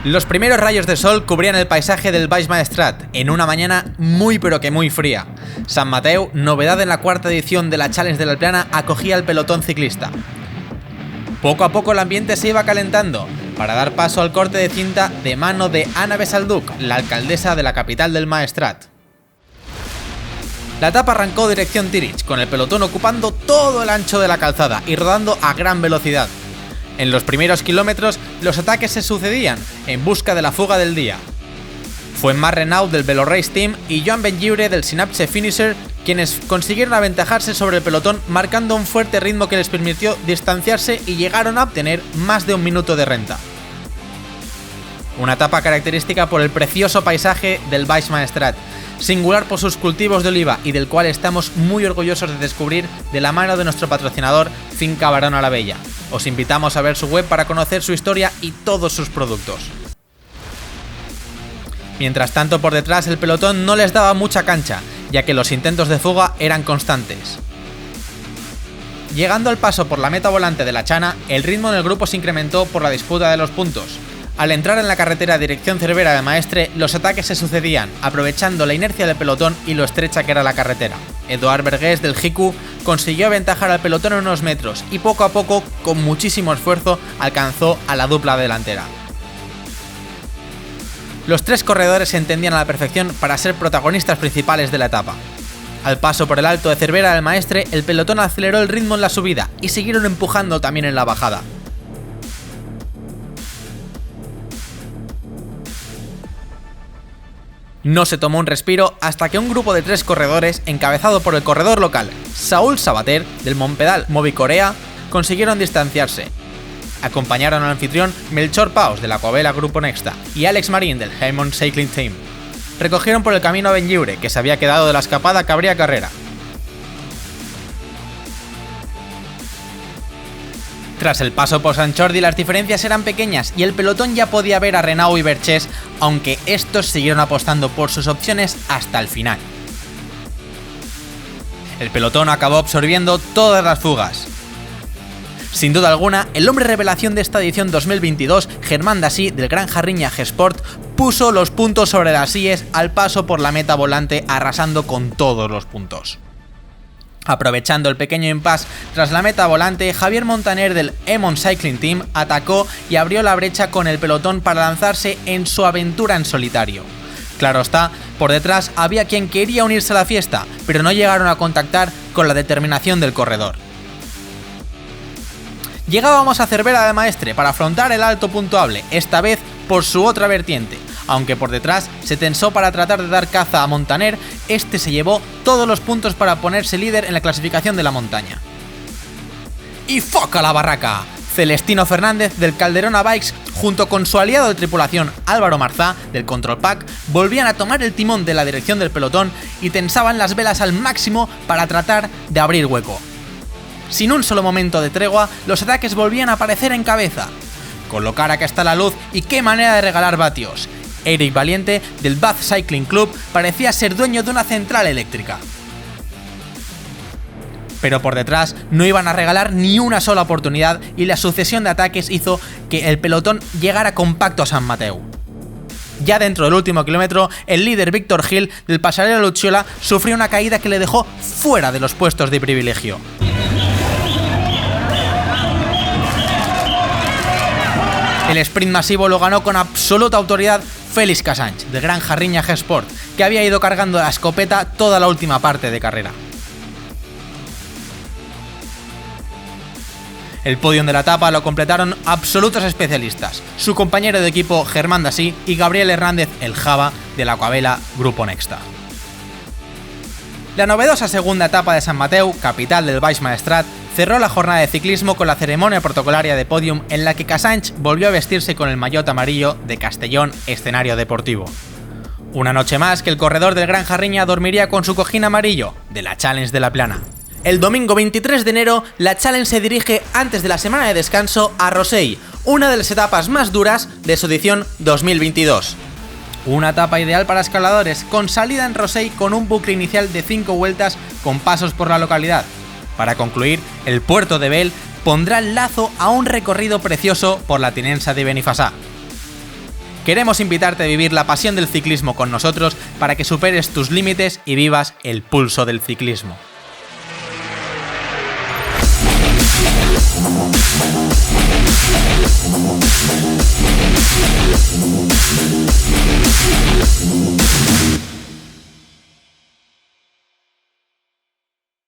Los primeros rayos de sol cubrían el paisaje del Baix Maestrat en una mañana muy pero que muy fría. Sant Mateu, novedad en la cuarta edición de la Challenge de la Plana, acogía al pelotón ciclista. Poco a poco el ambiente se iba calentando, para dar paso al corte de cinta de mano de Anna Besalduc, la alcaldesa de la capital del Maestrat. La etapa arrancó dirección Tirich, con el pelotón ocupando todo el ancho de la calzada y rodando a gran velocidad. En los primeros kilómetros, los ataques se sucedían, en busca de la fuga del día. Fue Marc Renaud del Velorace Team y Joan Benlliure del Synapse Finisher quienes consiguieron aventajarse sobre el pelotón, marcando un fuerte ritmo que les permitió distanciarse y llegaron a obtener más de un minuto de renta. Una etapa característica por el precioso paisaje del Baix Maestrat, singular por sus cultivos de oliva y del cual estamos muy orgullosos de descubrir de la mano de nuestro patrocinador Finca Barona la Bella. Os invitamos a ver su web para conocer su historia y todos sus productos. Mientras tanto, por detrás el pelotón no les daba mucha cancha, ya que los intentos de fuga eran constantes. Llegando al paso por la meta volante de la Chana, el ritmo en el grupo se incrementó por la disputa de los puntos. Al entrar en la carretera dirección Cervera de Maestre, los ataques se sucedían, aprovechando la inercia del pelotón y lo estrecha que era la carretera. Eduard Vergés del Jiku consiguió aventajar al pelotón en unos metros y poco a poco, con muchísimo esfuerzo, alcanzó a la dupla delantera. Los tres corredores se entendían a la perfección para ser protagonistas principales de la etapa. Al paso por el alto de Cervera del Maestre, el pelotón aceleró el ritmo en la subida y siguieron empujando también en la bajada. No se tomó un respiro hasta que un grupo de tres corredores, encabezado por el corredor local Saúl Sabater del Montpedal Movicorea, consiguieron distanciarse. Acompañaron al anfitrión Melchor Paus de la Coavela Grupo Nexta y Alex Marín del Heymont Cycling Team. Recogieron por el camino a Benlliure, que se había quedado de la escapada que abría carrera. Tras el paso por Sant Jordi las diferencias eran pequeñas y el pelotón ya podía ver a Renaud y Vergés, aunque estos siguieron apostando por sus opciones hasta el final. El pelotón acabó absorbiendo todas las fugas. Sin duda alguna, el hombre revelación de esta edición 2022, Germán Dassí del Granja Riña G-Sport, puso los puntos sobre las IES al paso por la meta volante, arrasando con todos los puntos. Aprovechando el pequeño impasse tras la meta volante, Javier Montaner del Heymont Cycling Team atacó y abrió la brecha con el pelotón para lanzarse en su aventura en solitario. Claro está, por detrás había quien quería unirse a la fiesta, pero no llegaron a contactar con la determinación del corredor. Llegábamos a Cervera de Maestre para afrontar el alto puntuable, esta vez por su otra vertiente. Aunque por detrás se tensó para tratar de dar caza a Montaner, este se llevó todos los puntos para ponerse líder en la clasificación de la montaña. ¡Y foca la barraca! Celestino Fernández del Calderona Bikes, junto con su aliado de tripulación Álvaro Marzá del Control Pack, volvían a tomar el timón de la dirección del pelotón y tensaban las velas al máximo para tratar de abrir hueco. Sin un solo momento de tregua, los ataques volvían a aparecer en cabeza. Con lo cara que está la luz y qué manera de regalar vatios. Eric Valiente del Bath Cycling Club parecía ser dueño de una central eléctrica. Pero por detrás no iban a regalar ni una sola oportunidad y la sucesión de ataques hizo que el pelotón llegara compacto a Sant Mateu. Ya dentro del último kilómetro, el líder Víctor Gil del Pasarela Lucciola sufrió una caída que le dejó fuera de los puestos de privilegio. El sprint masivo lo ganó con absoluta autoridad Félix Cassange, de Granja Riña G-Sport, que había ido cargando la escopeta toda la última parte de carrera. El podium de la etapa lo completaron absolutos especialistas, su compañero de equipo Germán Dassí y Gabriel Hernández el Java de la Coavela Grupo Nexta. La novedosa segunda etapa de Sant Mateu, capital del Baix Maestrat, cerró la jornada de ciclismo con la ceremonia protocolaria de podium en la que Cassange volvió a vestirse con el maillot amarillo de Castellón Escenario Deportivo. Una noche más que el corredor del Granja Riña dormiría con su cojín amarillo de la Challenge de la Plana. El domingo 23 de enero, la Challenge se dirige antes de la semana de descanso a Rossell, una de las etapas más duras de su edición 2022. Una etapa ideal para escaladores, con salida en Rossell con un bucle inicial de 5 vueltas con pasos por la localidad. Para concluir, el puerto de Bel pondrá el lazo a un recorrido precioso por la Tinença de Benifassà. Queremos invitarte a vivir la pasión del ciclismo con nosotros para que superes tus límites y vivas el pulso del ciclismo.